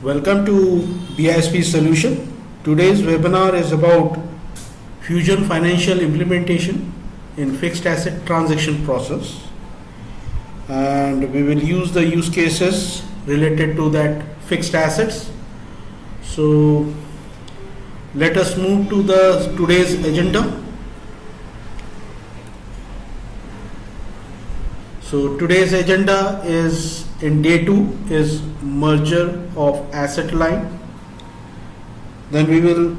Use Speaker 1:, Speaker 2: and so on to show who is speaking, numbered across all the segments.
Speaker 1: Welcome to BISP Solution. Today's webinar is about Fusion Financial Implementation in Fixed Asset Transaction Process, and we will use the use cases related to that fixed assets. So let us move to the today's agenda. So today's agenda is in day 2 is merger of asset line. Then we will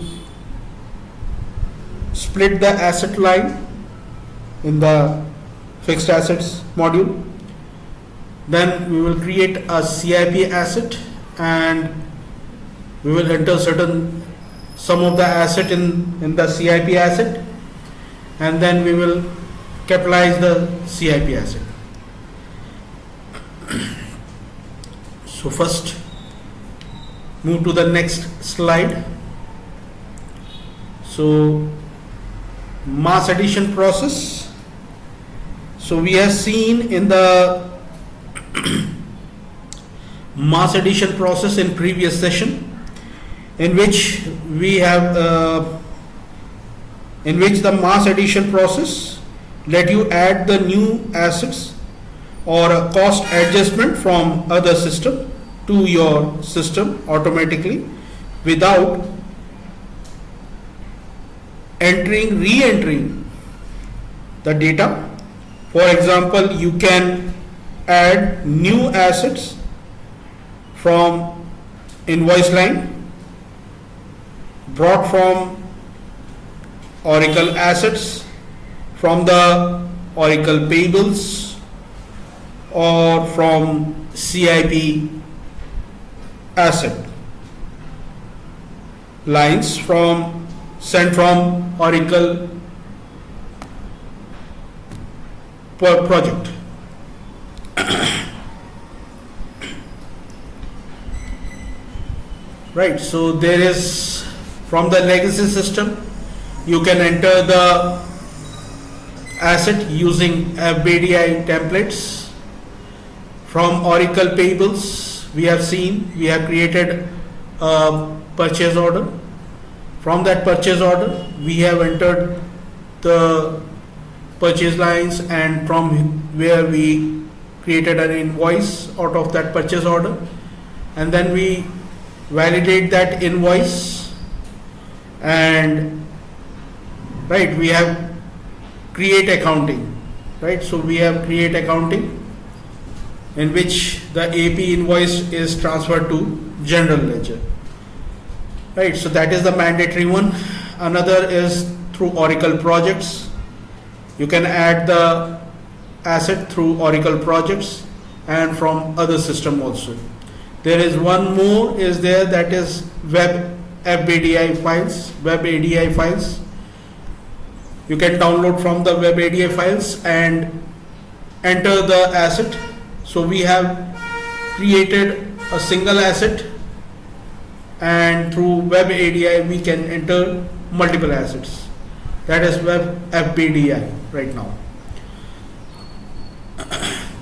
Speaker 1: split the asset line in the fixed assets module. Then we will create a CIP asset and we will enter some of the asset in the CIP asset, and then we will capitalize the CIP asset. So first move to the next slide. So mass addition process. So we have seen in the mass addition process in previous session, in which we have in which the mass addition process let you add the new assets or a cost adjustment from other system to your system automatically without re-entering the data. For example, you can add new assets from invoice line brought from Oracle assets, from the Oracle payables, or from CIP asset lines sent from Oracle per project. Right, so there is from the legacy system you can enter the asset using FBDI templates. From Oracle payables, we have created a purchase order. From that purchase order, we have entered the purchase lines, and from where we created an invoice out of that purchase order, and then we validate that invoice, and right, we have create accounting. Right, so we have create accounting, in which the AP invoice is transferred to GeneralLedger. Right, so that is the mandatory one. Another is through Oracle projects. You can add the asset through Oracle projects and from other system also. There is one more is there, that is web ADI files. You can download from the web ADI files and enter the asset. So we have created a single asset, and through web ADI we can enter multiple assets. That is web FBDI right now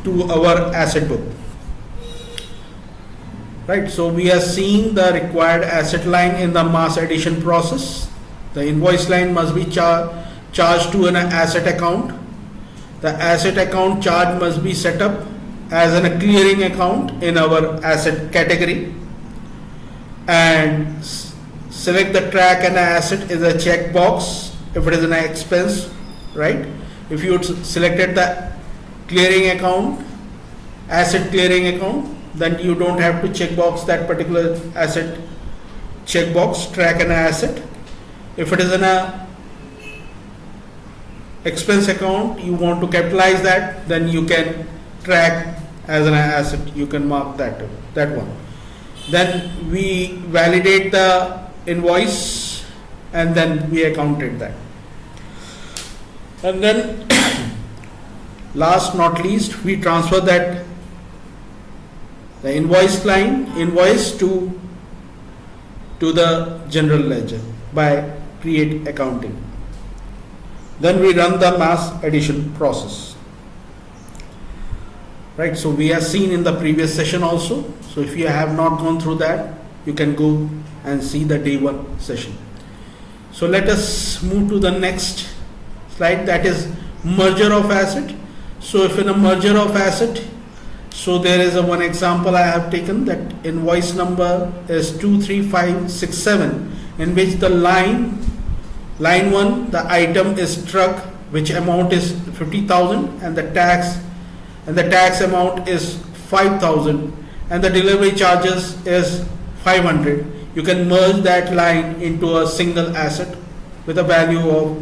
Speaker 1: to our asset book. Right, so we are seeing the required asset line in the mass addition process. The invoice line must be charged to an asset account. The asset account charge must be set up as a clearing account in our asset category, and select the track and asset is a checkbox if it is an expense. Right, if you selected the clearing account, asset clearing account, then you don't have to checkbox that particular asset checkbox, track and asset. If it is an expense account, you want to capitalize that, then you can track as an asset, you can mark that one. Then we validate the invoice, and then we accounted that. And then last not least, we transfer that the invoice to the GeneralLedger by create accounting. Then we run the mass addition process. Right, so we have seen in the previous session also. So if you have not gone through that, you can go and see the day one session. So let us move to the next slide, that is merger of asset. So if in a merger of asset, so there is a one example I have taken, that invoice number is 23567, in which the line 1, the item is truck, which amount is 50,000, and the tax amount is 5,000, and the delivery charges is 500. You can merge that line into a single asset with a value of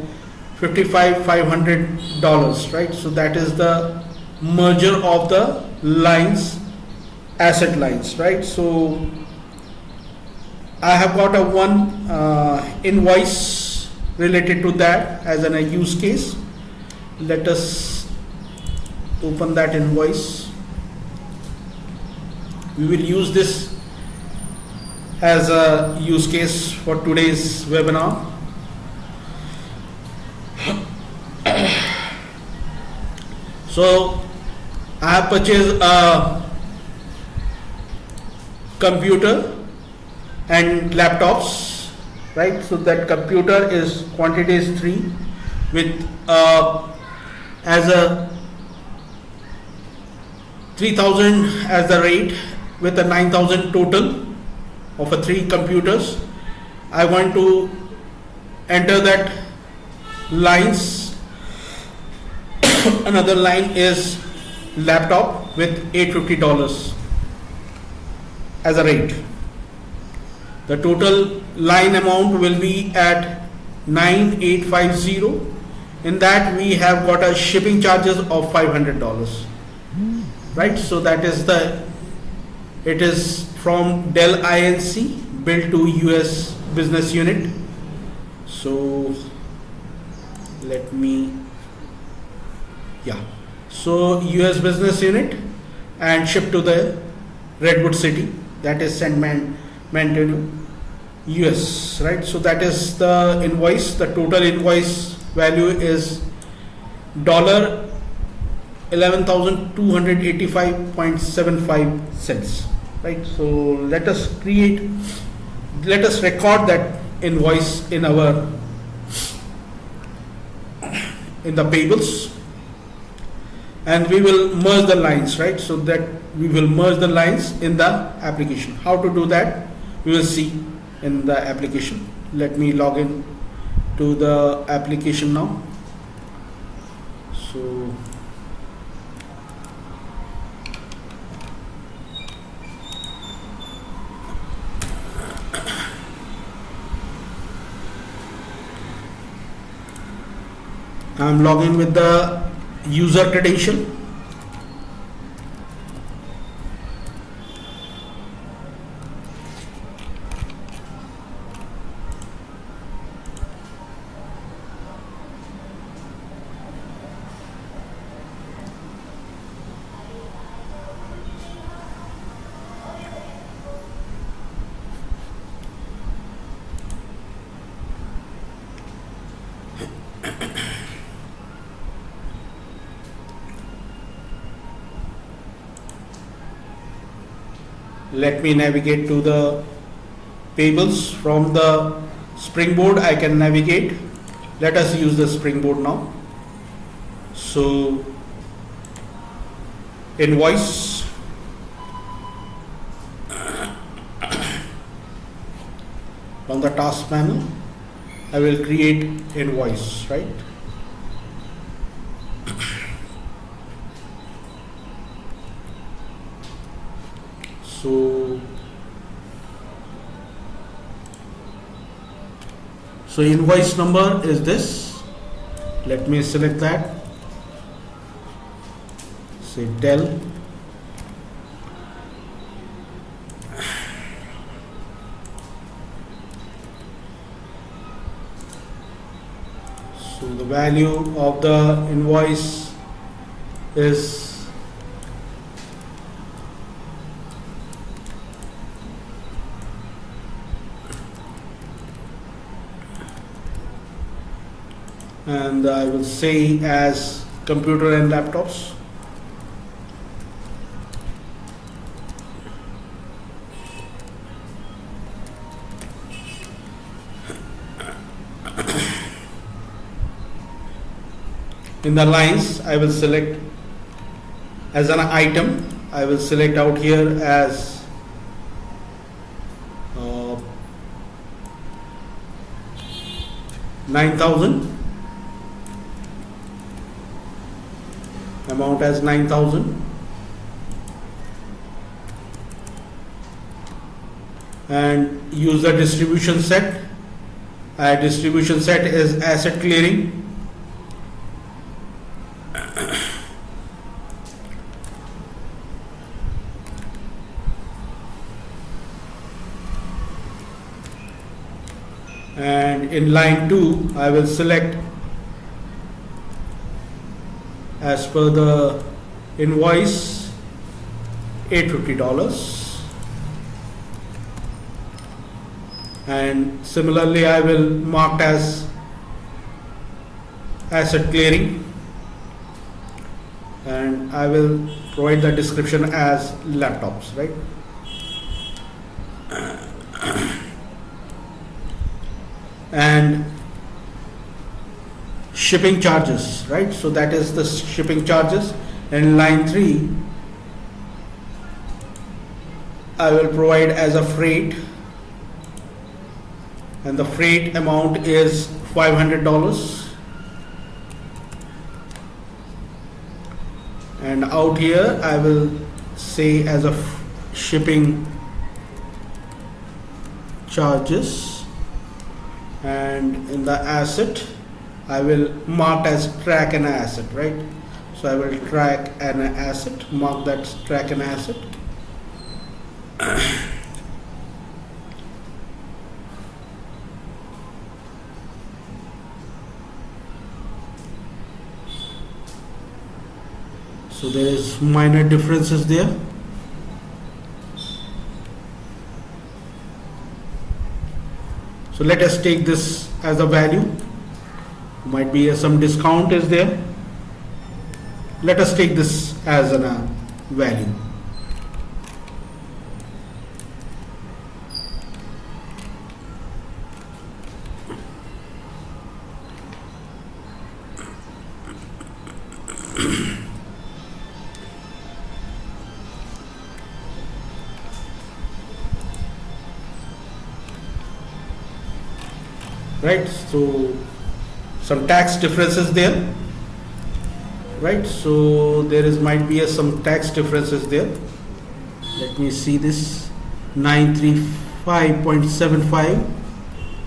Speaker 1: $55,500, right? So that is the merger of the lines, asset lines, right? So I have got a one invoice related to that as a use case. Let us open that invoice. We will use this as a use case for today's webinar. So I have purchased a computer and laptops, right? So that computer is quantity is 3 with as a 3,000 as the rate, with a 9,000 total of a 3 computers. I want to enter that lines. Another line is laptop with $850 as a rate. The total line amount will be at 9,850. In that we have got a shipping charges of $500, right? So that is it is from Dell Inc, built to US business unit. So let me, so US business unit, and shipped to the Redwood City, that is San Antonio, US, right? So that is the invoice. The total invoice value is $11,285.75, right? So let us record that invoice in the payables, and we will merge the lines, right? So that we will merge the lines in the application. How to do that we will see in the application. Let me log in to the application now. So I'm logging with the user credential. Let me navigate to the payables. From the Springboard I can navigate. Let us use the Springboard now. So invoice, from the task panel I will create invoice, right? So invoice number is this. Let me select that. Say Dell. So the value of the invoice is and I will say as computer and laptops. In the lines, I will select as an item, I will select out here as 9,000, amount as 9,000, and use the distribution set. Distribution set is asset clearing. And in line 2, I will select as per the invoice $850, and similarly I will mark as asset clearing, and I will provide the description as laptops, right? And shipping charges, right? So that is the shipping charges. And line 3, I will provide as a freight, and the freight amount is $500. And out here I will say as a shipping charges, and in the asset I will mark as track an asset, right? So I will track an asset, mark that track an asset. So there is minor differences there. So let us take this as a value. Might be some discount is there. Let us take this as a value. Right, so some tax differences there, right? So there is might be some tax differences there. Let me see this 935.75.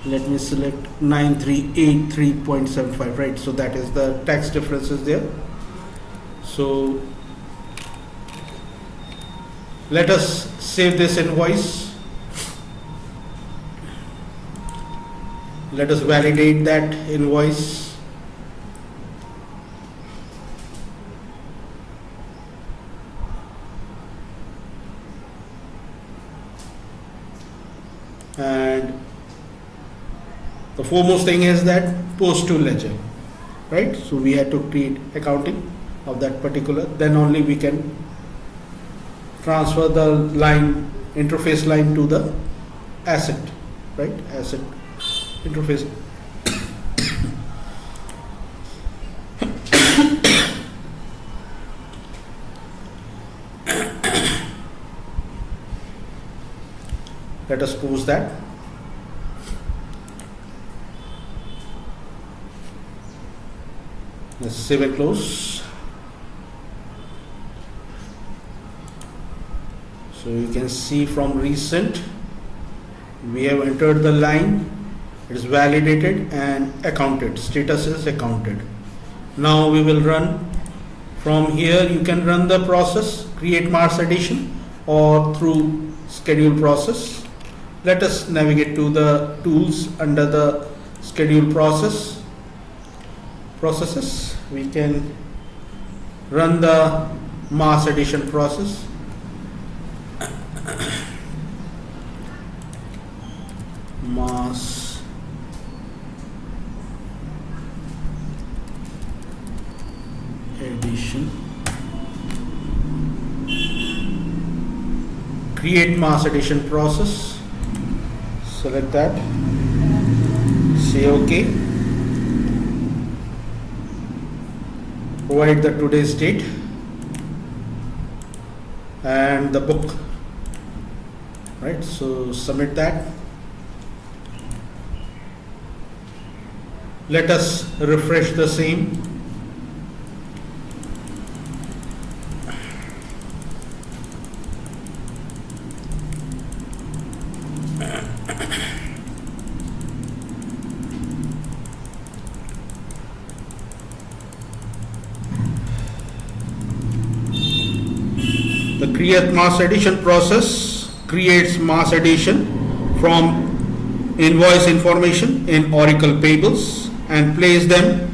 Speaker 1: Let me select 9383.75, right? So that is the tax differences there. So let us save this invoice. Let us validate that invoice. And the foremost thing is that post to ledger, right? So we had to create accounting of that particular, then only we can transfer the line, interface line to the asset, right? Asset interface. Let us pause that. Let's save and close. So you can see from recent we have entered the line. It is validated and accounted. Status is accounted. Now we will run from here. You can run the process, create Mars addition, or through schedule process. Let us navigate to the tools under the schedule processes. We can run the Mars addition process. Mars addition, create Mars addition process, select that, say OK, provide the today's date and the book, right? So submit that. Let us refresh the same. The create mass addition process creates mass addition from invoice information in Oracle payables and place them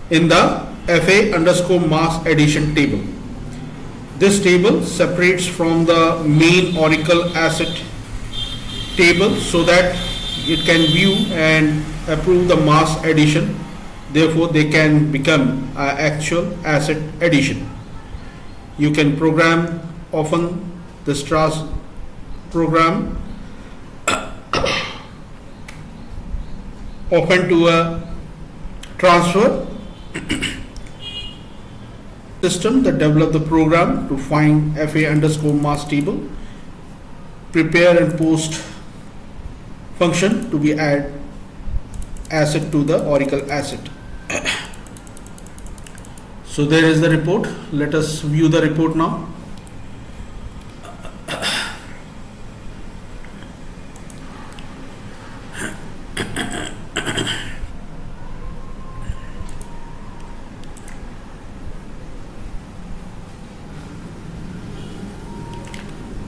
Speaker 1: in the FA_mass addition table. This table separates from the main Oracle asset table so that it can view and approve the mass addition. Therefore, they can become an actual asset addition. You can program often this program open to a transfer system that develop the program to find FA_mass table, prepare and post function to be add asset to the Oracle asset. So there is the report. Let us view the report now.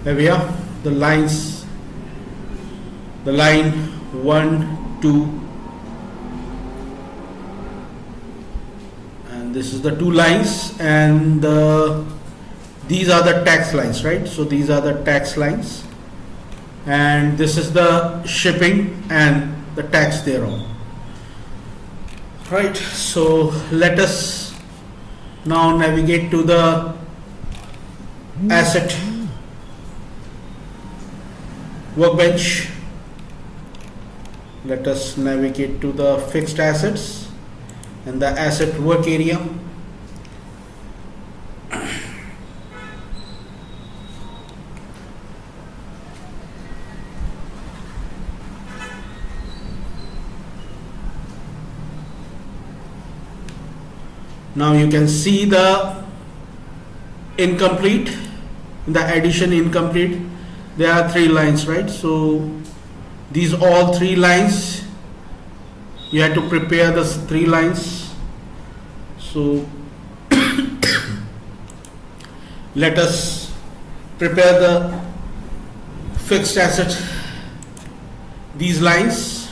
Speaker 1: Here we are, the lines, the line 1, 2, and this is the 2 lines, and these are the tax lines, right? So these are the tax lines, and this is the shipping and the tax thereon. Right, so let us now navigate to the asset workbench. Let us navigate to the fixed assets and the asset work area. Now you can see the incomplete, the addition incomplete. There are 3 lines, right? So these all 3 lines, you have to prepare the 3 lines. So let us prepare the fixed asset, these lines.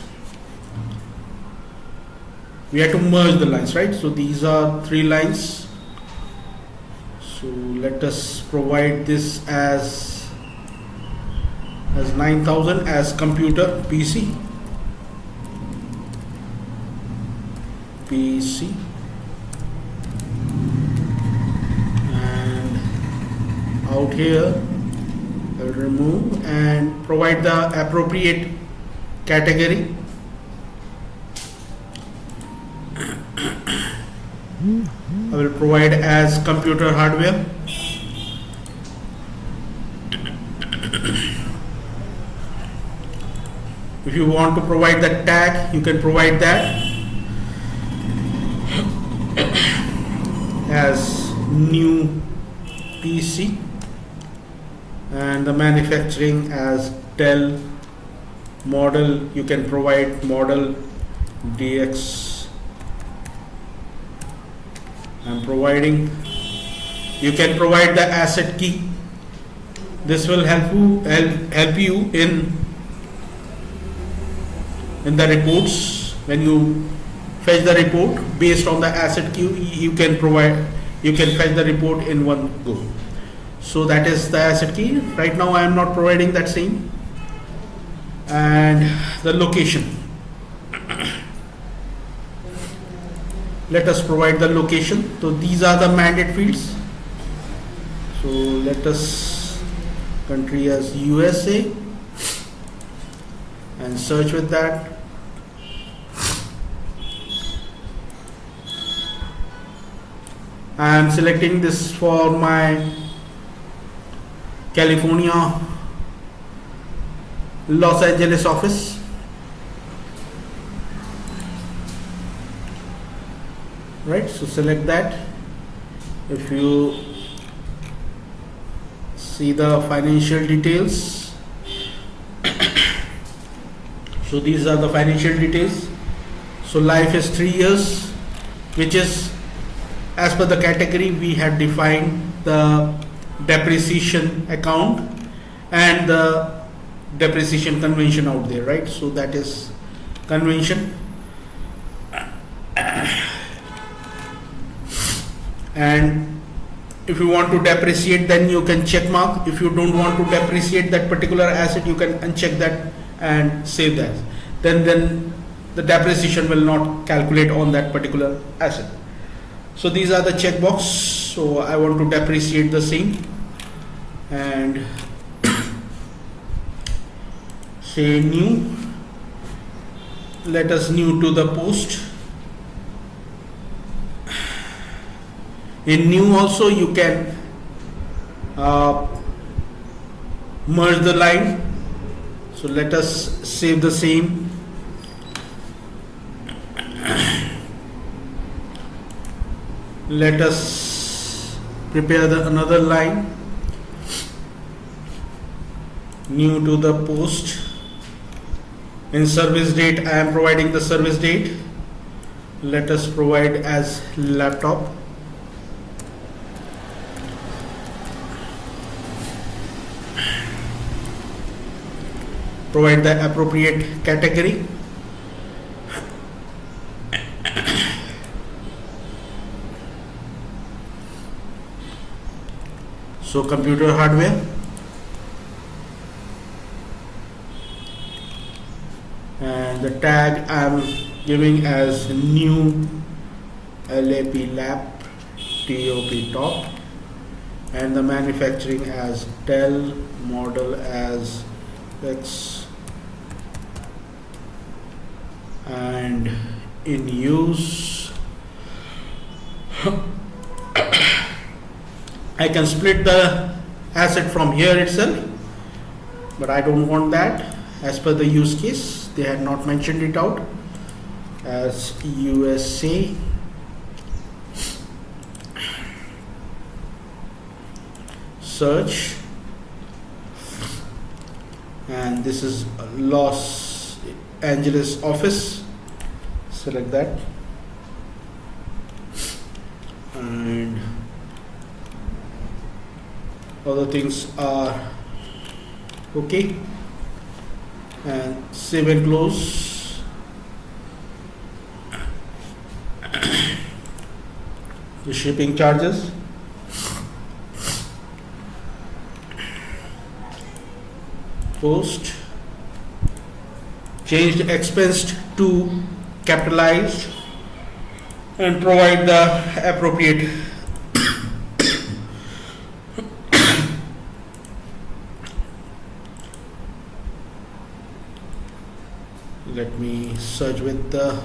Speaker 1: We have to merge the lines, right? So these are 3 lines. So let us provide this as 9,000 as computer PC and out here I'll remove and provide the appropriate category. I will provide as computer hardware. If you want to provide the tag, you can provide that as new PC, and the manufacturing as Dell. Model, you can provide model DX. I'm providing. You can provide the asset key. This will help you in the reports. When you fetch the report based on the asset key, you can fetch the report in one go. So that is the asset key. Right now I am not providing that same. And the location, let us provide the location. So these are the mandate fields. So let us country as USA and search with that. I am selecting this for my California, Los Angeles office. Right, so select that. If you see the financial details, so these are the financial details. So life is 3 years, which is as per the category we have defined the depreciation account and the depreciation convention out there, right? So that is convention. And if you want to depreciate, then you can check mark. If you don't want to depreciate that particular asset, you can uncheck that and save that. Then the depreciation will not calculate on that particular asset. So these are the checkbox. So I want to depreciate the same and say new. Let us new to the post. In new also you can merge the line. So let us save the same. Let us prepare another line. New to the post. In service date I am providing the service date. Let us provide as laptop. Provide the appropriate category. So computer hardware, and the tag I am giving as new LAP lap TOP top, and the manufacturing as Dell, model as X, and in use I can split the asset from here itself, but I don't want that. As per the use case, they had not mentioned it out as USA. Search, and this is Los Angeles office. Select that, and other things are okay, and save and close. The shipping charges, post, changed expensed to capitalized, and provide the appropriate let me search with the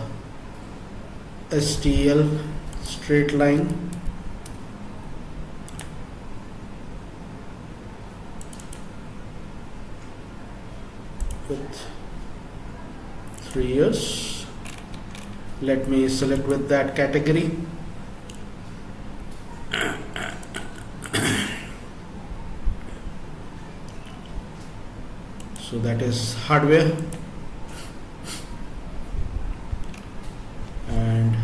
Speaker 1: STL straight line. With 3 years. Let me select with that category. So that is hardware, and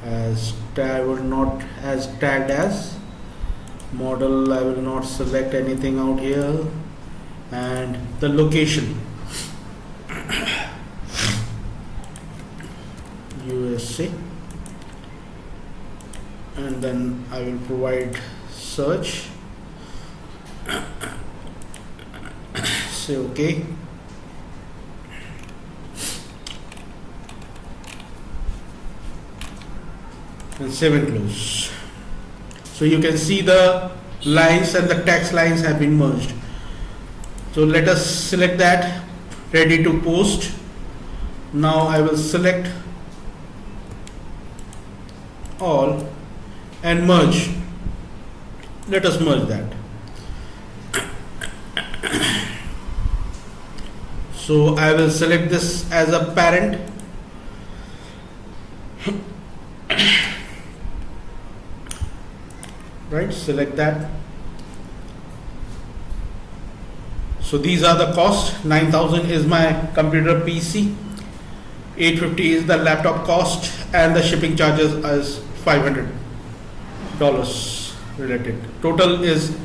Speaker 1: as I will not as tagged as model, I will not select anything out here, and the location USA, and then I will provide search, say okay, and save and close. So you can see the lines and the text lines have been merged. So let us select that, ready to post. Now I will select all and merge. Let us merge that. So I will select this as a parent. Right, select that. So these are the costs. 9,000 is my computer PC, 850 is the laptop cost, and the shipping charges is $500 related. Total is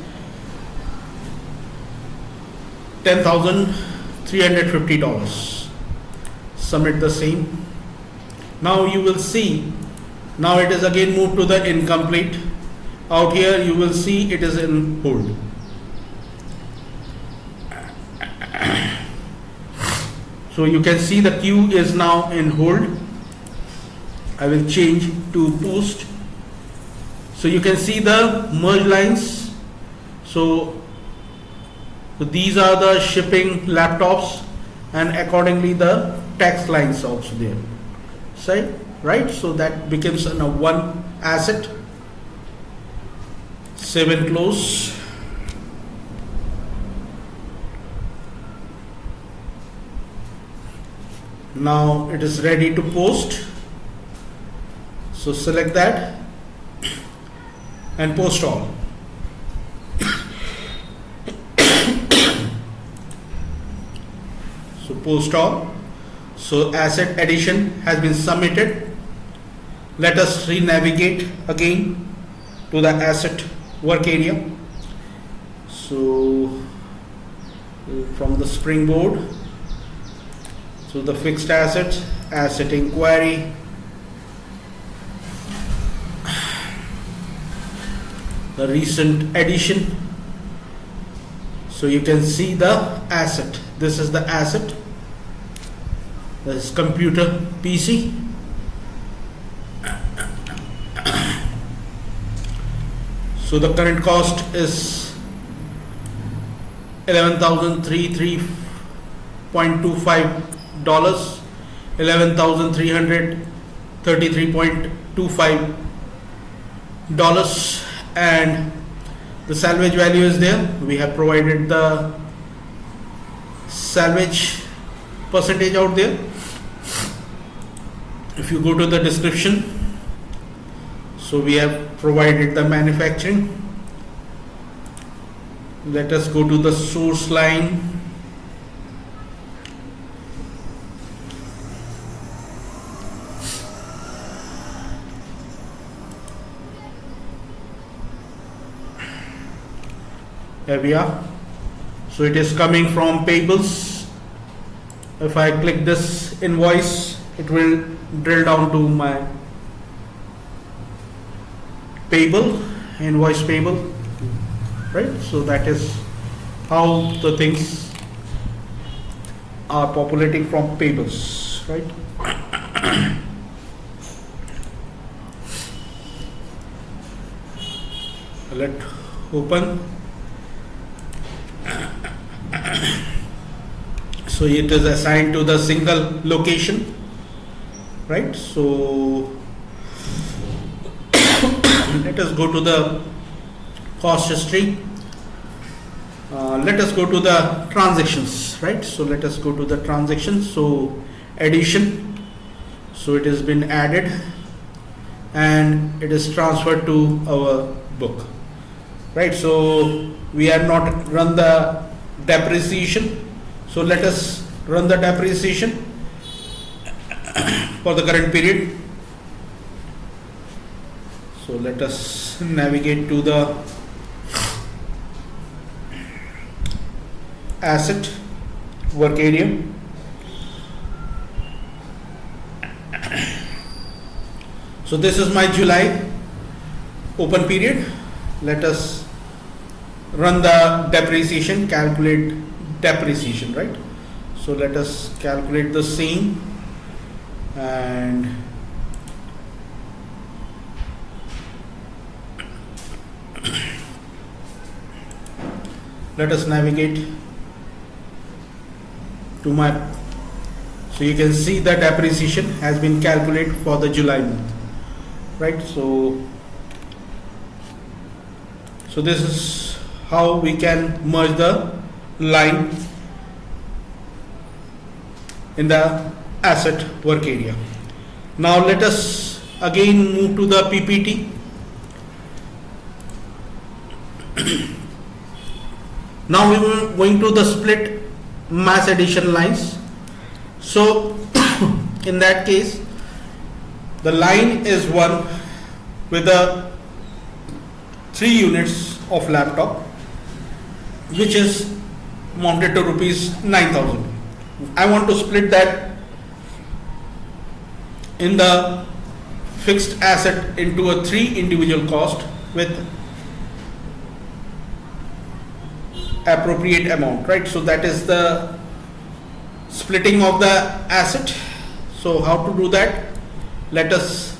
Speaker 1: $10,350. Submit the same. Now you will see, now it is again moved to the incomplete. Out here you will see it is in hold. So you can see the queue is now in hold. I will change to post. So you can see the merge lines. So these are the shipping laptops, and accordingly the tax lines also there. So, right? So that becomes a one asset. Save and close. Now it is ready to post. So select that and post all. So post all. So asset addition has been submitted. Let us re-navigate again to the asset work area. So from the springboard, so the fixed asset, asset inquiry, the recent addition. So you can see the asset. This is the asset. This is computer PC. So the current cost is $11,333.25, $11,333.25, and the salvage value is there. We have provided the salvage percentage out there. If you go to the description, so we have provided the manufacturing. Let us go to the source line. Here we are. So it is coming from payables. If I click this invoice, it will drill down to my payable, invoice payable, right? So that is how the things are populating from payables, right? Let open. So it is assigned to the single location, right? So let us go to the cost history. Let us go to the transactions, right? So let us go to the transactions. So addition. So it has been added and it is transferred to our book, right? So we have not run the depreciation. So let us run the depreciation for the current period. So let us navigate to the asset work area. So this is my July open period. Let us run the depreciation, calculate depreciation, right? So let us calculate the same and let us navigate to my, so you can see that depreciation has been calculated for the July month, right? So So this is how we can merge the line in the asset work area. Now let us again move to the PPT. Now we are going to the split mass addition lines. So in that case, the line is one with the 3 units of laptop, which is mounted to rupees 9,000. I want to split that in the fixed asset into a 3 individual cost with appropriate amount, right? So that is the splitting of the asset. So how to do that? Let us,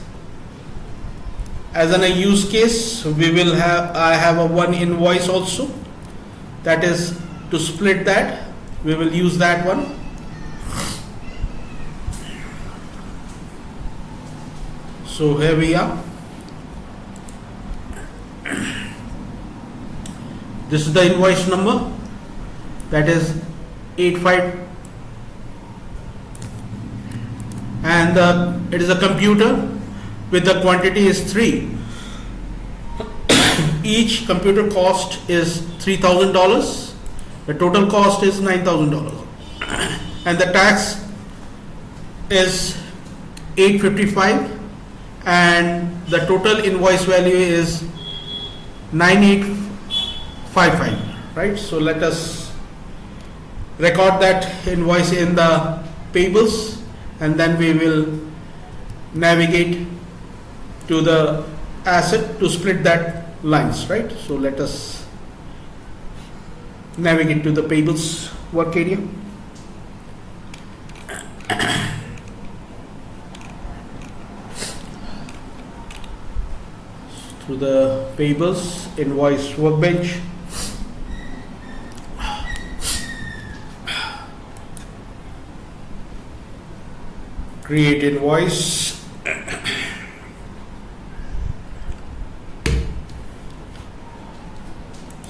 Speaker 1: as a use case, I have a one invoice also, that is to split that. We will use that one. So here we are. This is the invoice number, that is 85, and it is a computer with the quantity is 3. Each computer cost is $3,000. The total cost is $9,000, and the tax is $855, and the total invoice value is 9855, right? So let us record that invoice in the payables, and then we will navigate to the asset to split that lines, right? So let us navigate to the payables work area. To the payables invoice workbench. Create invoice.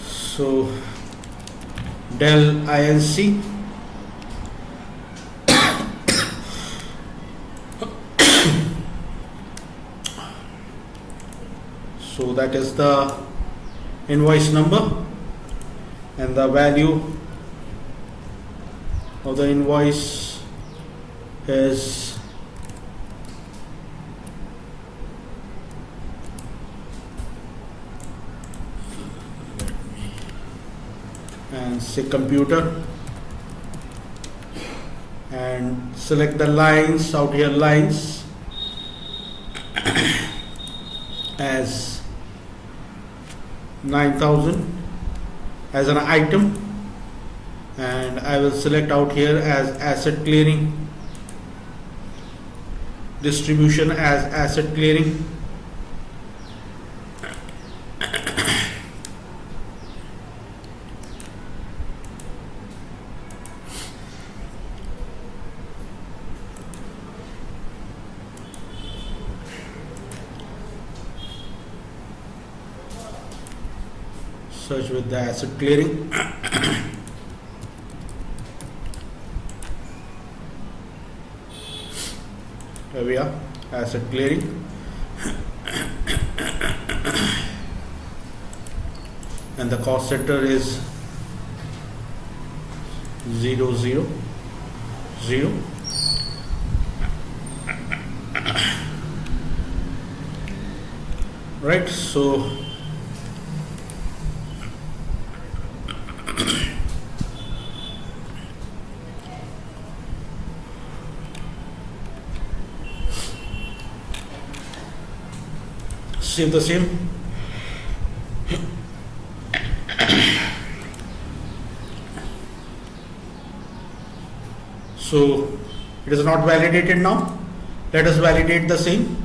Speaker 1: So Dell INC. So that is the invoice number, and the value of the invoice is and say computer, and select the lines out here, lines as 9,000 as an item, and I will select out here as asset clearing, distribution as asset clearing, search with the asset clearing. Here we are, asset clearing. And the cost center is 000. Right, so save the same. So it is not validated now. Let us validate the same.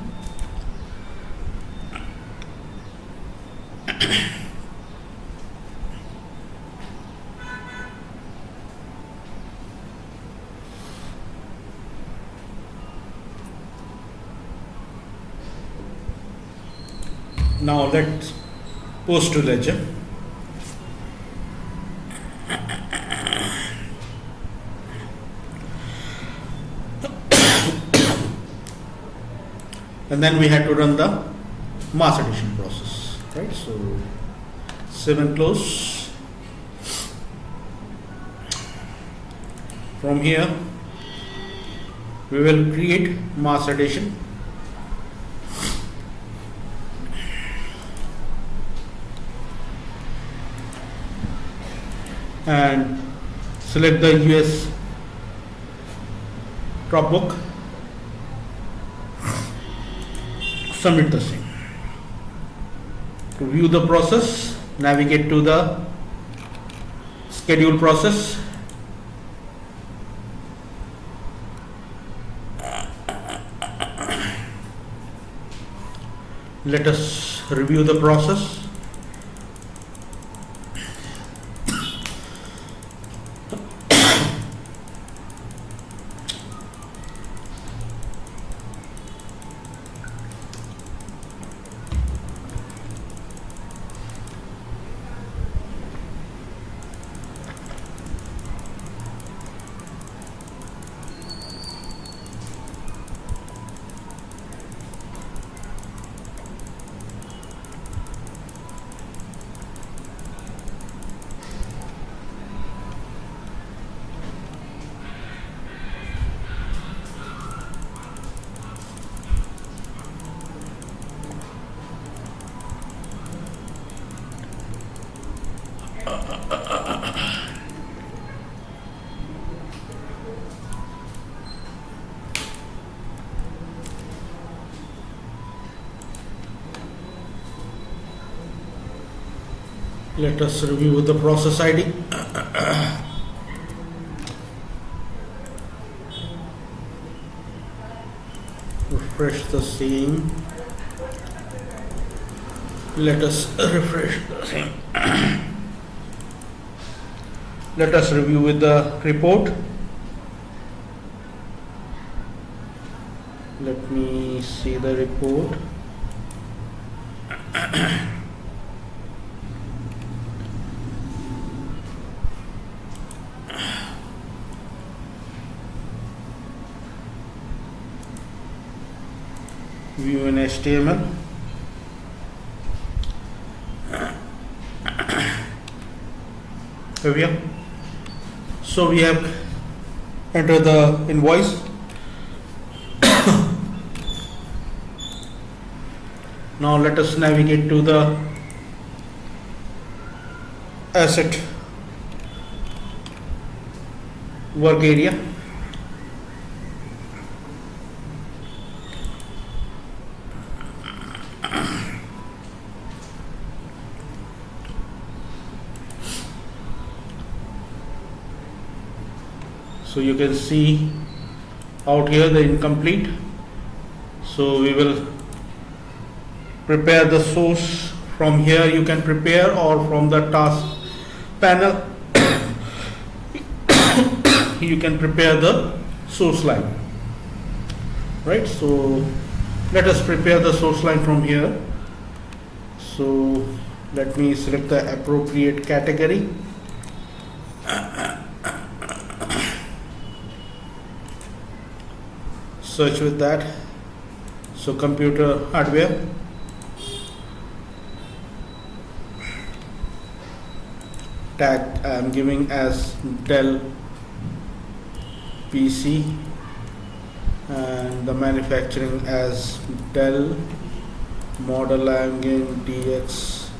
Speaker 1: Now let's post to ledger. And then we had to run the mass addition process, right? So save and close. From here we will create mass addition. And select the US prop book. Submit the same. To view the process, navigate to the schedule process. Let us review the process. Let us review the process ID. Refresh the same. Let us refresh the same. Let us review with the report. Let me see the report. View in HTML. Here. So we have entered the invoice. Now let us navigate to the asset work area. So you can see out here the incomplete. So we will prepare the source from here. You can prepare, or from the task panel you can prepare the source line, right? So let us prepare the source line from here. So let me select the appropriate category. Search with that. So computer hardware, tag I am giving as Dell PC, and the manufacturing as Dell. Model I am giving DX,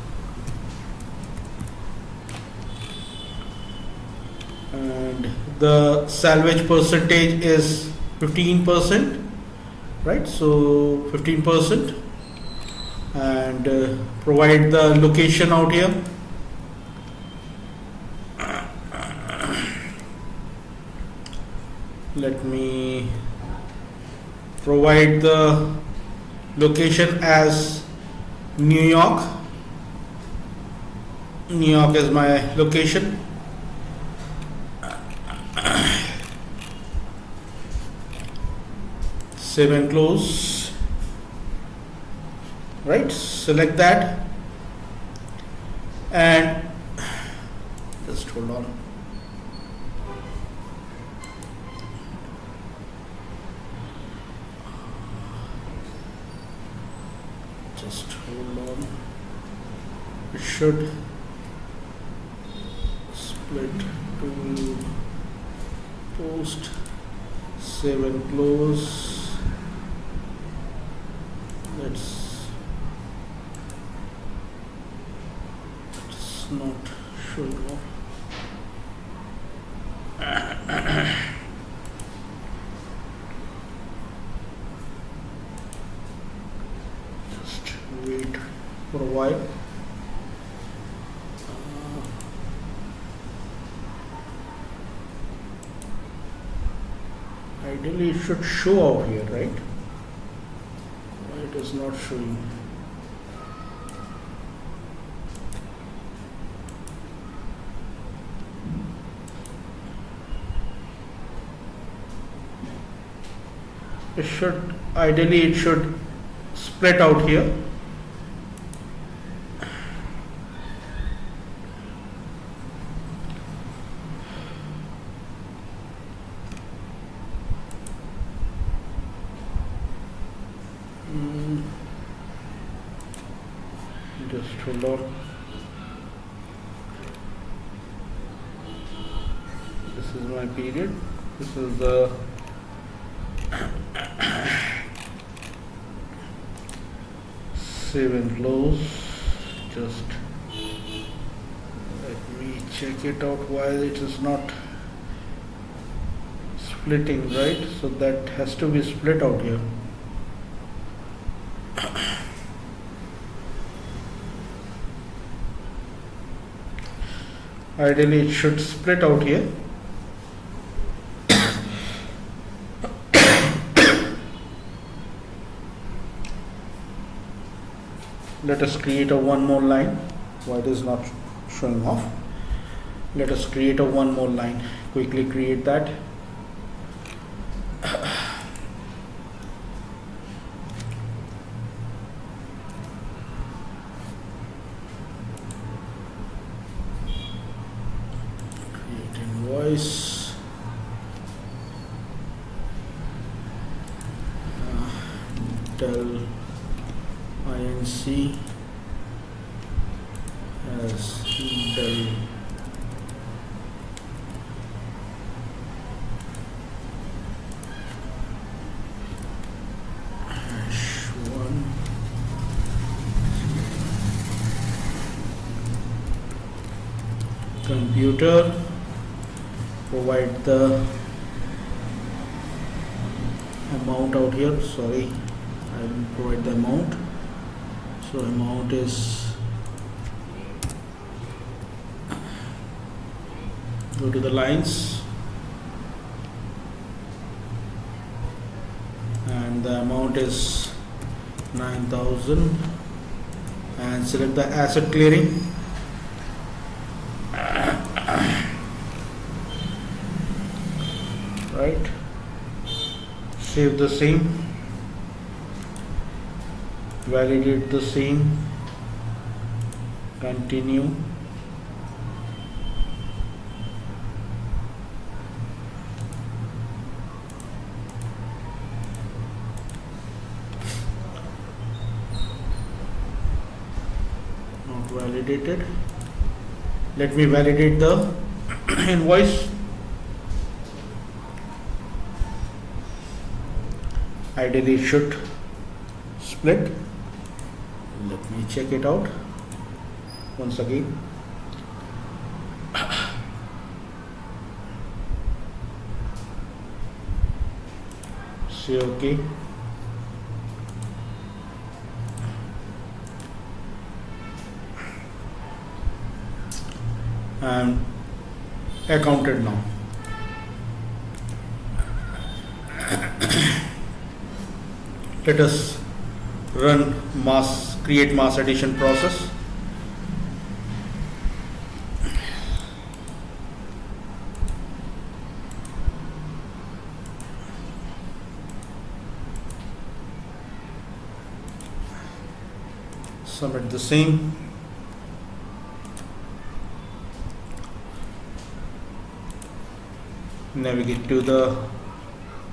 Speaker 1: and the salvage percentage is 15%, right? So 15%, and provide the location out here. Let me provide the location as New York. New York is my location. Save and close. Right, select that. And just hold on. Just hold on. It should split to post, save and close. It's not showing off. Just wait for a while. Ideally it should show out here, right? Why it is not showing? Ideally it should split out here. Just hold on. This is my period. This is the save and close. Just let me check it out why it is not splitting, right? So that has to be split out here. Ideally it should split out here. Let us create a one more line. Why it is not showing off? Let us create a one more line. Quickly create that. Create invoice. Tell INC as Dell -1 computer. Provide the amount out here. Sorry, I didn't provide the amount. So amount is, go to the lines and the amount is 9,000 and select the asset clearing. Right, save the same, validate the same, continue. Not validated. Let me validate the invoice. Ideally it should split. Let me check it out once again. Say OK. And accounted now. Let us run create mass addition process. Submit the same. navigate to the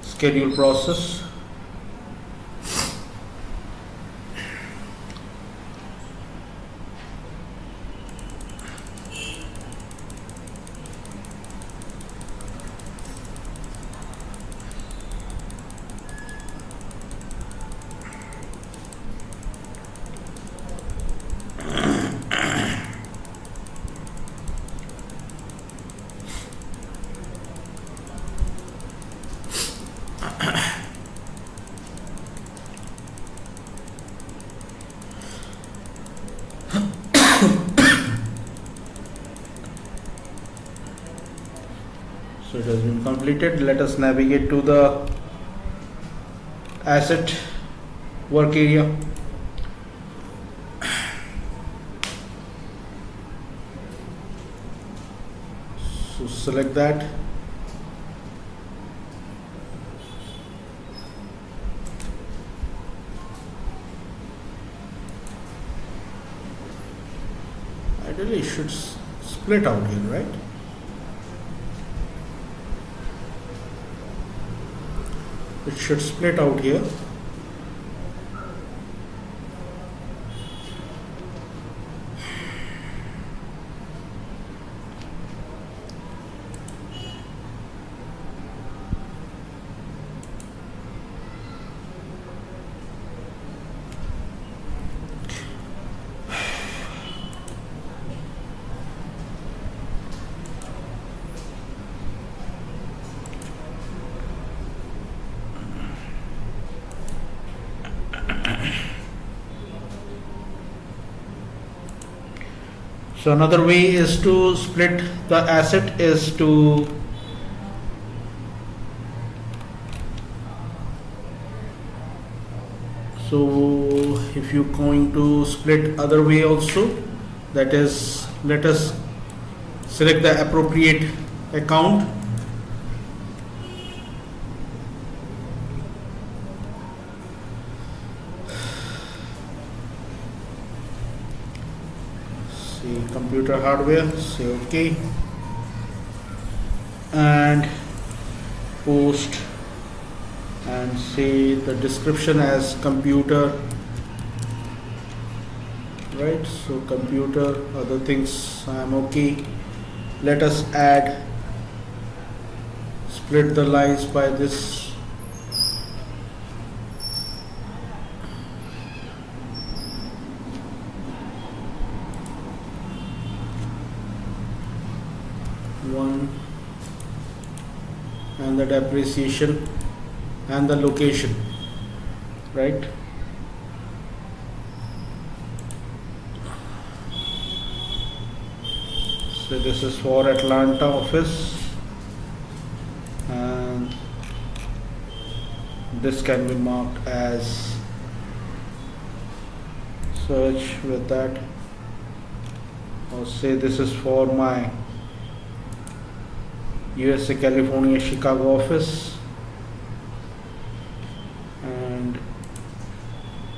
Speaker 1: schedule process. So it has been completed. Let us navigate to the asset work area. So select that. Ideally it should split out here, right? It should split out here. So another way is to split the asset is to if you're going to split other way also, that is, let us select the appropriate account. Computer hardware, say OK, and post and say the description as computer, right? So computer, other things I am OK. Let us add, split the lines by this. One, and the depreciation and the location, right? So this is for Atlanta office, and this can be marked as search with that, or say this is for my USA California Chicago office, and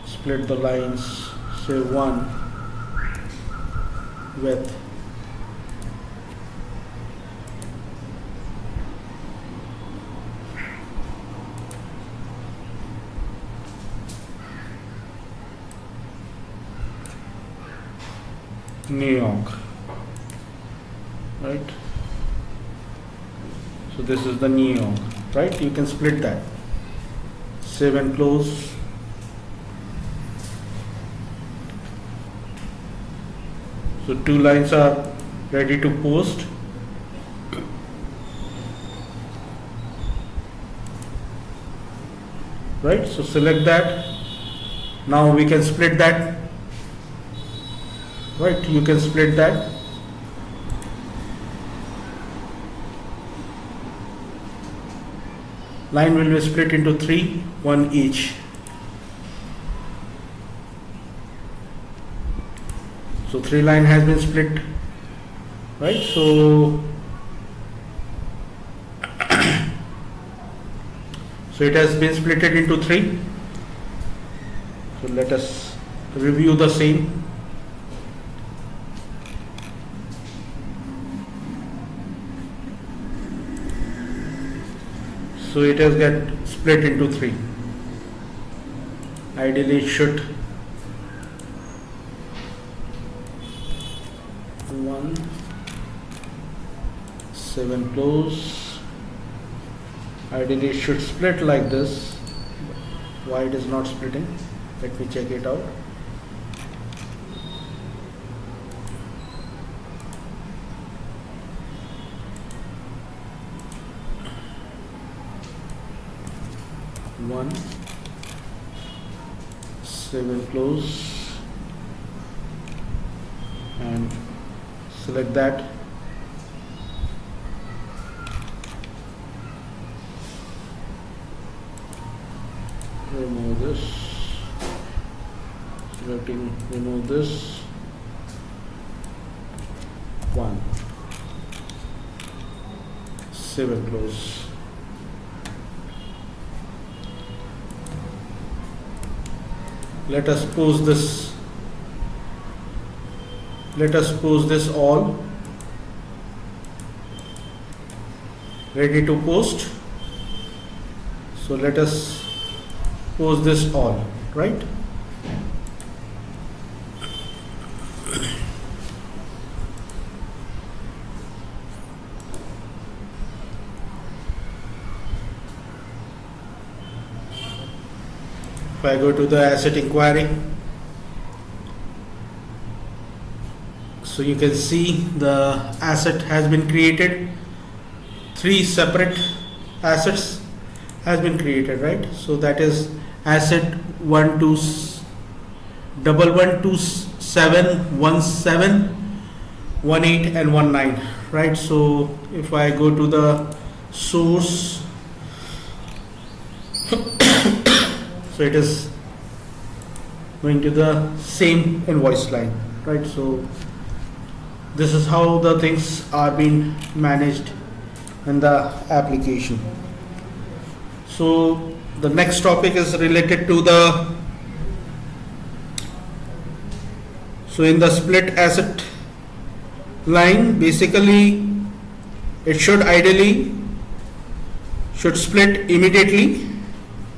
Speaker 1: split the lines, say 1 with New York, right? So this is the New York, right? You can split that. Save and close. So 2 lines are ready to post. Right? So select that. Now we can split that. Right? You can split that. Line will be split into 3, 1 each. So 3 line has been split, right? So it has been split into 3. So let us review the same. So it has get split into 3. Ideally it should 1 7 close. Ideally it should split like this. Why it is not splitting? Let me check it out. One 7 close and select that. Remove this, selecting remove this. 1 7 close. Let us pose this. Let us pose this all. Ready to post. So let us pose this all, right? If I go to the asset inquiry, so you can see the asset has been created. 3 separate assets has been created, right? So that is asset 112717 18 and 19, right? So if I go to the source, so it is going to the same invoice line, right? So this is how the things are being managed in the application. So the next topic is related to the, so in the split asset line, basically it should ideally split immediately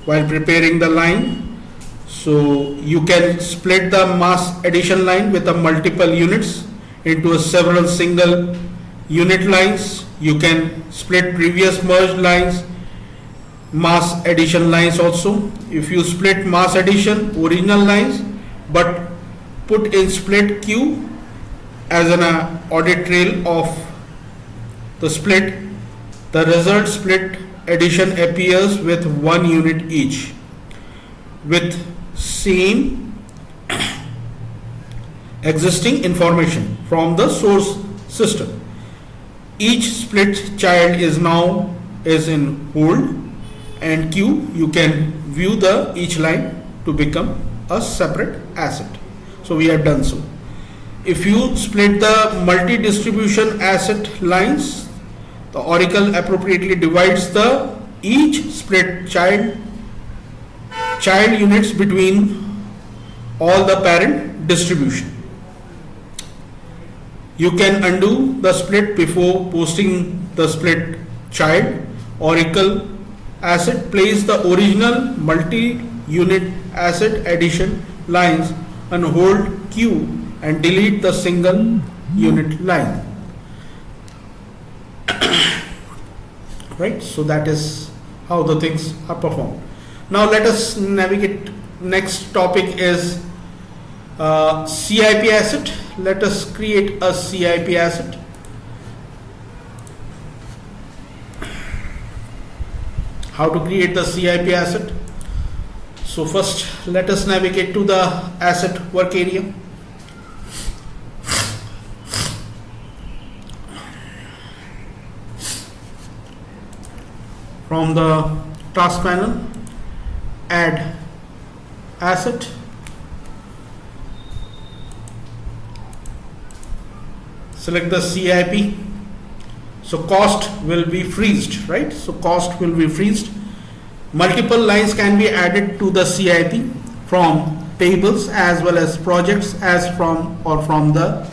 Speaker 1: while preparing the line. So you can split the mass addition line with the multiple units into several single unit lines. You can split previous merged lines, mass addition lines also. If you split mass addition original lines but put in split queue as an audit trail of the split, the result split addition appears with 1 unit each with same existing information from the source system. Each split child is in hold and queue. You can view the each line to become a separate asset. So we have done so. If you split the multi-distribution asset lines, the Oracle appropriately divides the each split child units between all the parent distribution. You can undo the split before posting the split child. Oracle asset place the original multi-unit asset addition lines on hold queue and delete the single unit line. Right, so that is how the things are performed. Now let us navigate. Next topic is CIP asset. Let us create a CIP asset. How to create the CIP asset? So first let us navigate to the asset work area. From the task panel, add asset. Select the CIP. So cost will be freezed, right? So cost will be freezed. Multiple lines can be added to the CIP from tables as well as projects as from the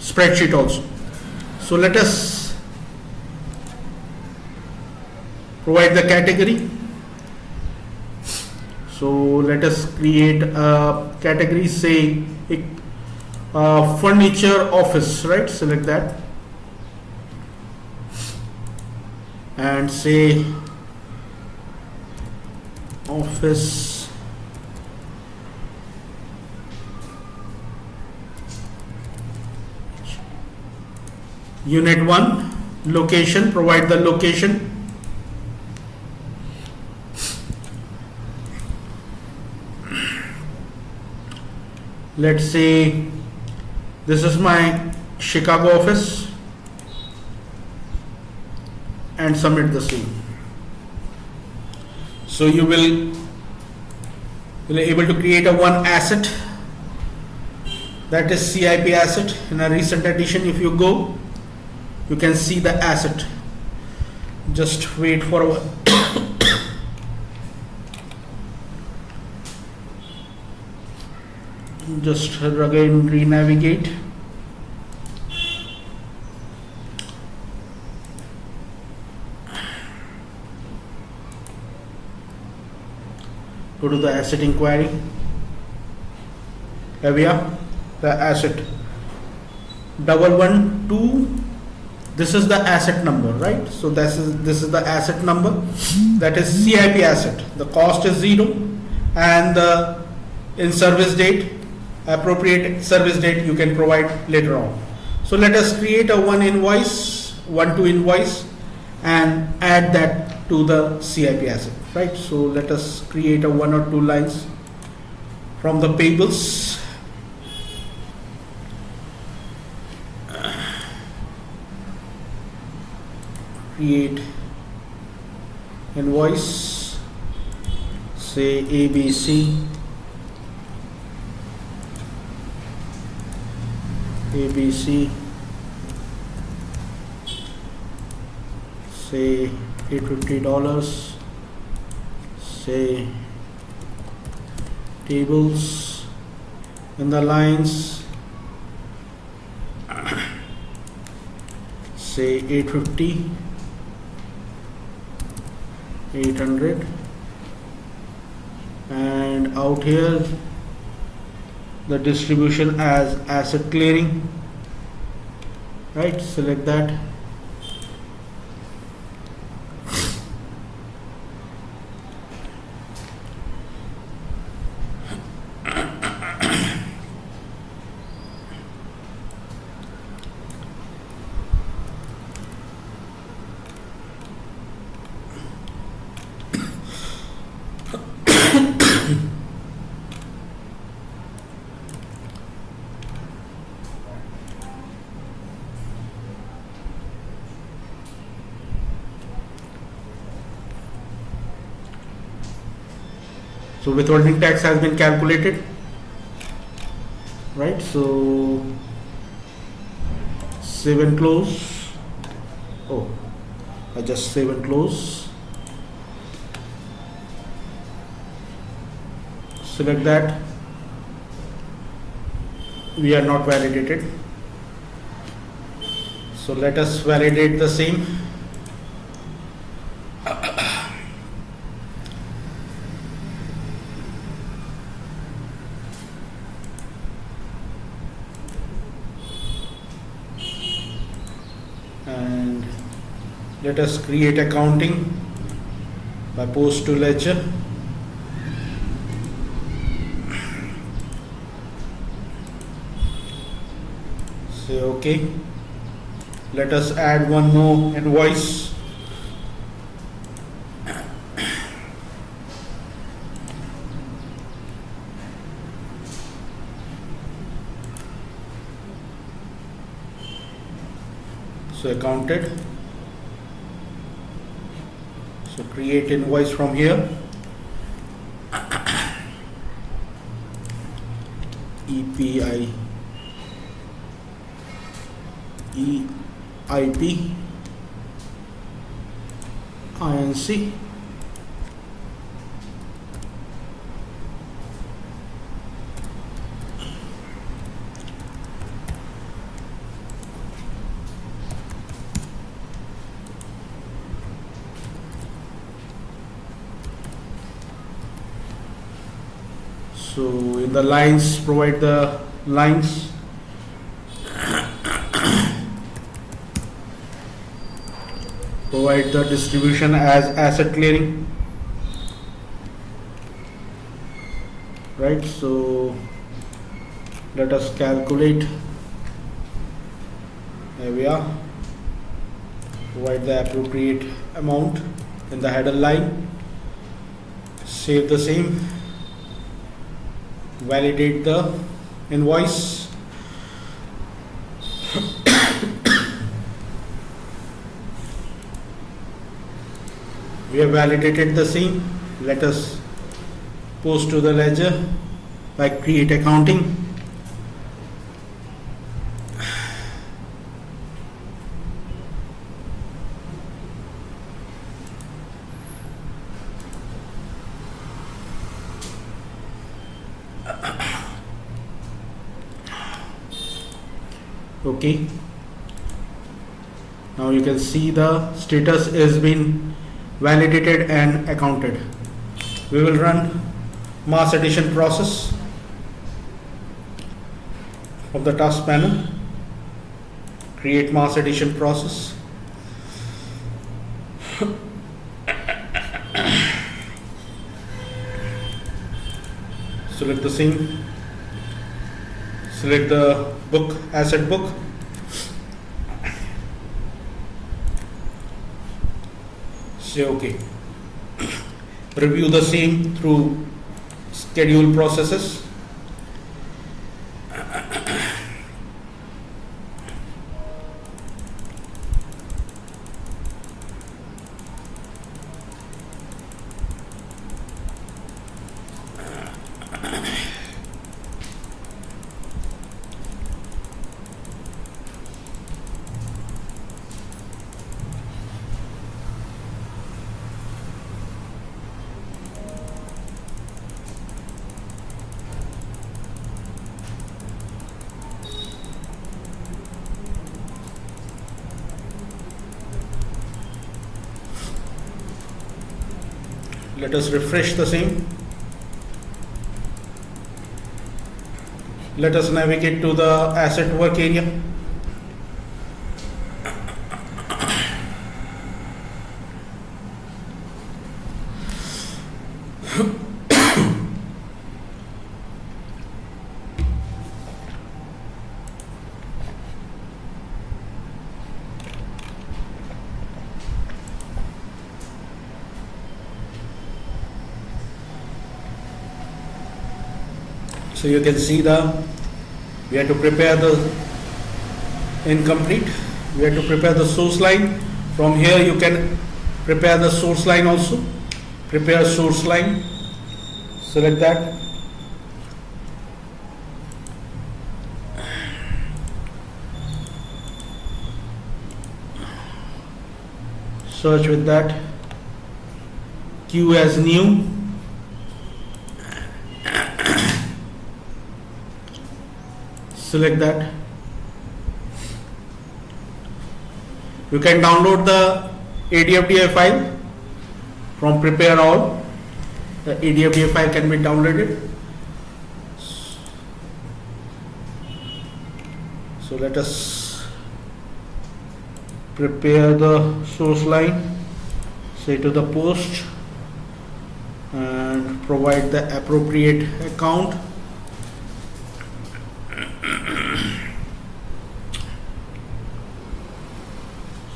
Speaker 1: spreadsheet also. So let us provide the category. So let us create a category, say furniture office, right? Select that and say office unit 1. Location, provide the location. Let's say this is my Chicago office and submit the same. So you will be able to create a one asset, that is CIP asset. In a recent edition, if you go, you can see the asset. Just wait for a while. Just again re-navigate. Go to the asset inquiry. Here we are, the asset 112. This is the asset number, right? So this is the asset number, that is CIP asset. The cost is 0 and the in service date, appropriate service date you can provide later on. So let us create a one to invoice and add that to the CIP asset, right? So let us create a 1 or 2 lines from the payables. Create invoice, say ABC, say $850, say tables in the lines, say 850, 800, and out here the distribution as asset clearing, right? Select that. So withholding tax has been calculated, right? So save and close. Oh, I just save and close. Select that. We are not validated. So let us validate the same. And let us create accounting by post to ledger. Say okay. Let us add one more invoice. So accounted. So create invoice from here. EPI EIP INC. So in the lines, provide the lines. Provide the distribution as asset clearing. Right, so let us calculate. There we are. Provide the appropriate amount in the header line. Save the same. Validate the invoice. We have validated the same. Let us post to the ledger by create accounting. Okay, now you can see the status is been validated and accounted. We will run mass addition process from the task panel. Create mass addition process. Select the same. Select the book, asset book. Say OK. Review the same through schedule processes. Let us refresh the same. Let us navigate to the asset work area. So you can see we have to prepare the incomplete. We have to prepare the source line. From here you can prepare the source line also. Prepare source line. Select that. Search with that. Queue as new. Select that. You can download the ADFDI file from prepare all. The ADFDI file can be downloaded. So let us prepare the source line, say to the post, and provide the appropriate account.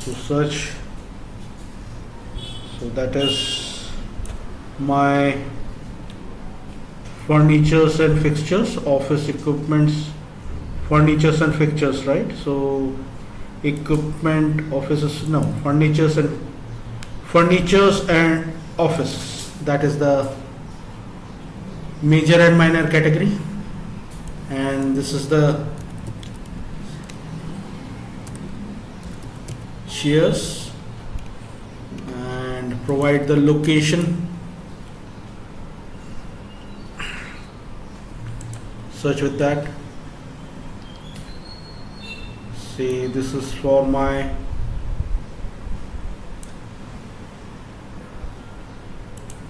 Speaker 1: So search. So that is my furnitures and fixtures, office equipments, furnitures and fixtures, right? So equipment, offices, no, furnitures and office. That is the major and minor category, and this is the shares, and provide the location. Search with that. Say this is for my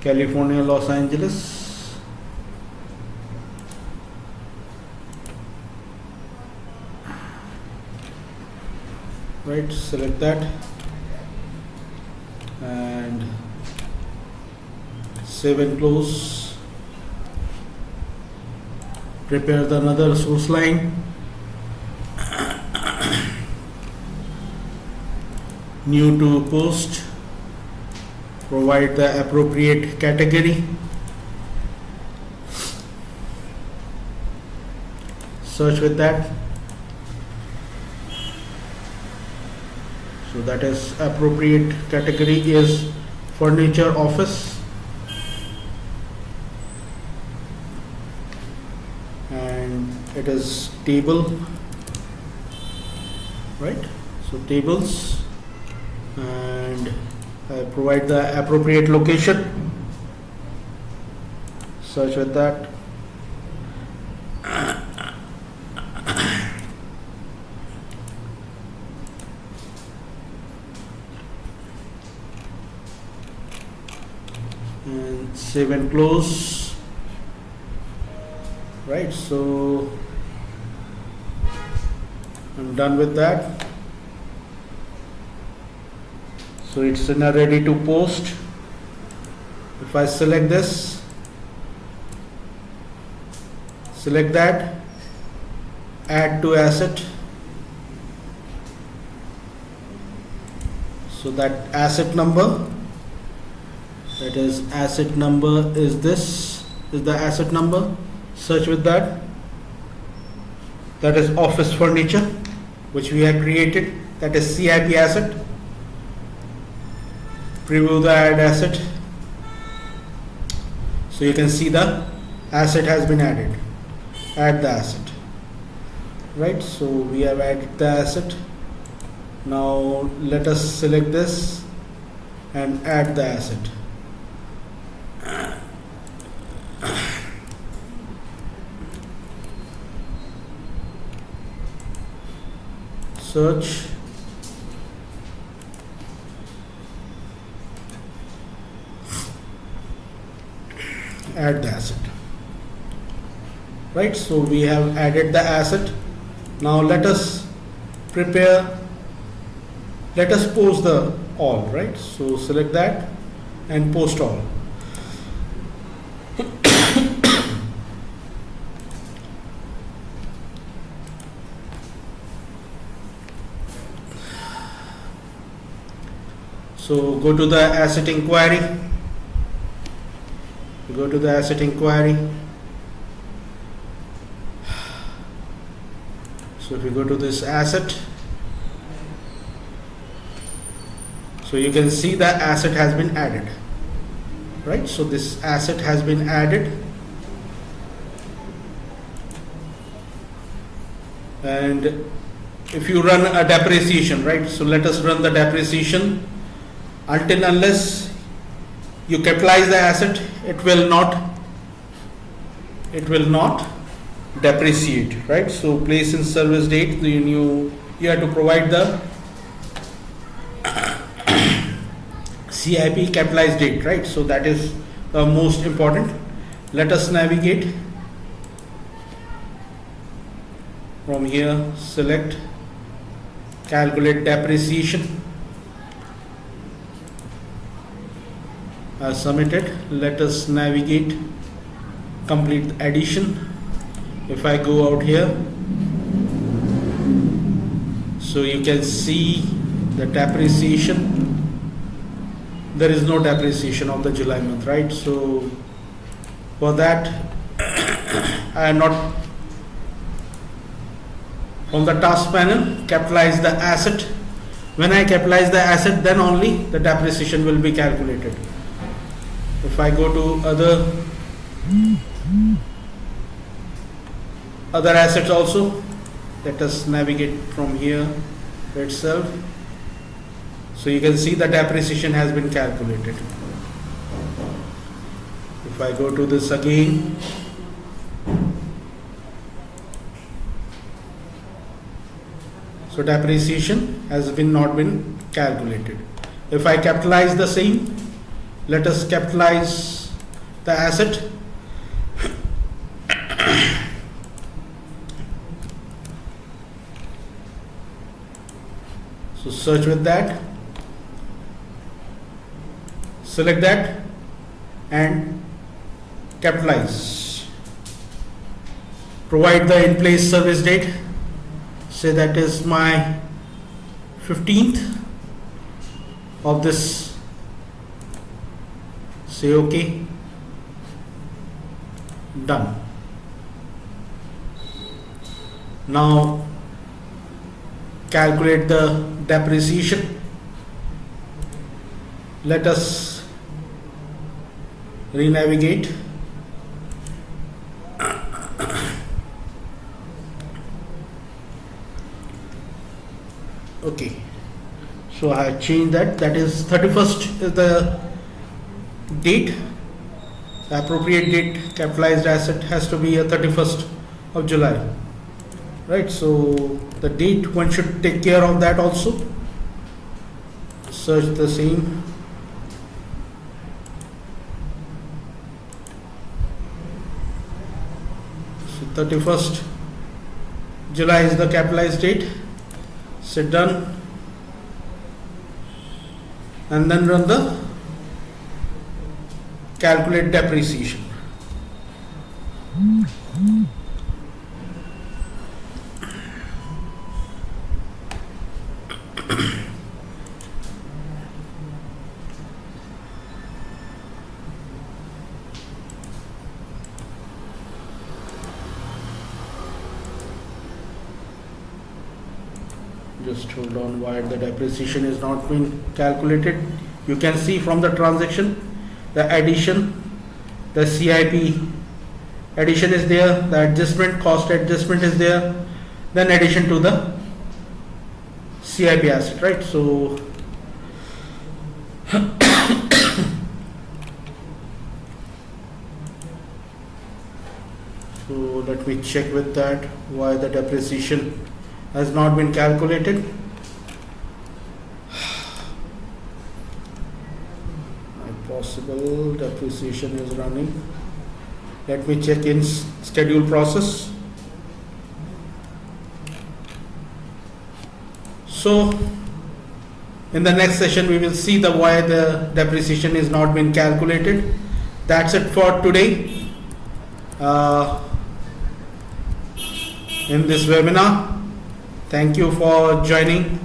Speaker 1: California, Los Angeles. right? Select that and save and close. Prepare the another source line. New to post. Provide the appropriate category. Search with that. So that is appropriate category is furniture office, and it is table, right? So tables, and I provide the appropriate location. Search with that. And save and close, right? So I'm done with that. So it's now ready to post. If I select this, select that, add to asset. So that asset number, that is asset number is this, is the asset number. Search with that. That is office furniture which we have created. That is CIP asset. Preview the add asset. So you can see the asset has been added. Add the asset, right? So we have added the asset. Now let us select this and add the asset. Search. Add the asset, right? So we have added the asset. Now let us prepare, let us post the all, right? So select that and post all. So go to the asset inquiry. Go to the asset inquiry. So if you go to this asset, so you can see the asset has been added, right? So this asset has been added, and if you run a depreciation, right? So let us run the depreciation. Until unless you capitalize the asset, it will not depreciate, right? So place in service date, you have to provide the CIP capitalized date, right? So that is the most important. Let us navigate from here. Select calculate depreciation. Submitted. Let us navigate, complete the addition. If I go out here, so you can see the depreciation. There is no depreciation of the July month, right? So for that I am not from the task panel capitalize the asset. When I capitalize the asset, then only the depreciation will be calculated. If I go to other assets also, let us navigate from here itself. So you can see the depreciation has been calculated. If I go to this again, so depreciation has not been calculated. If I capitalize the same, let us capitalize the asset. So search with that, select that and capitalize. Provide the in place service date, say that is my 15th of this, say OK, done. Now calculate the depreciation. Let us re-navigate. Okay, so I changed that is 31st is the date. The appropriate date capitalized asset has to be a 31st of July, right? So the date, one should take care of that also. Search the same. So 31st July is the capitalized date. Say done and then run the calculate depreciation. Just hold on, why the depreciation is not being calculated. You can see from the transaction, the addition, the CIP addition is there, the adjustment, cost adjustment is there, then addition to the CIP asset, right? So so let me check with that, why the depreciation has not been calculated. Possible depreciation is running. Let me check in schedule process. So in the next session we will see the why the depreciation is not been calculated. That's it for today in this webinar. Thank you for joining.